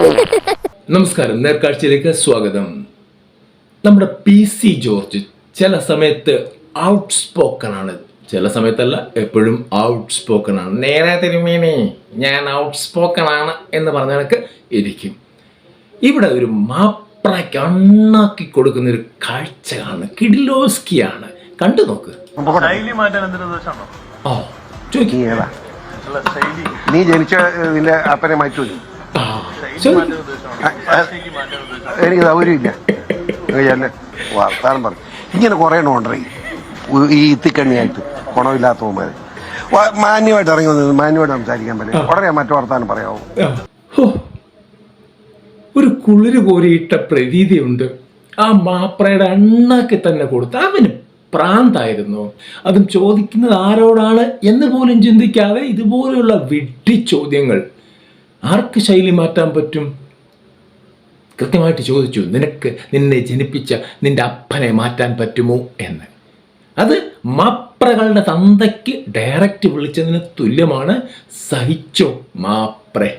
നമസ്കാരം, നേർക്കാഴ്ചയിലേക്ക് സ്വാഗതം. നമ്മുടെ PC ജോർജ് ചില സമയത്ത് ഔട്ട് സ്പോക്കൺ ആണ്, ചില സമയത്തല്ല എപ്പോഴും ഔട്ട് സ്പോക്കൺ ആണ്. നേരെ തിരുമേനി ഞാൻ ഔട്ട് സ്പോക്കൺ ആണ് എന്ന് പറഞ്ഞ കണക്ക് ഇരിക്കും. ഇവിടെ ഒരു മാപ്രാക്ക് അണ്ണാക്കി കൊടുക്കുന്ന ഒരു കാഴ്ച കാണുന്നു. കിഡിലോസ്കിയാണ്, കണ്ടു നോക്ക്. നീ ജനിച്ച നിന്റെ അപ്പനെ മാറ്റൂ. എനിക്ക് സൗകര്യമില്ല. വർത്താനം പറഞ്ഞു ഇങ്ങനെ കുറേ ഉണ്ടേ ഈ ഇത്തിക്കണ്ണിയായിട്ട് ഗുണമില്ലാത്തവന്മാര്. മാന്യമായിട്ട് ഇറങ്ങി വന്നത് മാന്യമായിട്ട് സംസാരിക്കാൻ പറ്റില്ല. വളരെ മറ്റു വർത്താനം പറയാവോ? ഒരു കുളിര് കോരിയിട്ട പ്രതീതിയുണ്ട് ആ മാപ്രയുടെ അണ്ണാക്കി തന്നെ കൊടുത്ത്. അവന് പ്രാന്തായിരുന്നു. അതും ചോദിക്കുന്നത് ആരോടാണ് എന്ന് പോലും ചിന്തിക്കാതെ ഇതുപോലെയുള്ള വിഡ്ഢി ചോദ്യങ്ങൾ. ആർക്ക് ശൈലി മാറ്റാൻ പറ്റും? കൃത്യമായിട്ട് ചോദിച്ചു, നിന്നെ ജനിപ്പിച്ച നിന്റെ അപ്പനെ മാറ്റാൻ പറ്റുമോ എന്ന്. അത് മാപ്രകളുടെ തന്തയ്ക്ക് ഡയറക്റ്റ് വിളിച്ചതിന് തുല്യമാണ്. സഹിച്ചോ മാപ്രേ.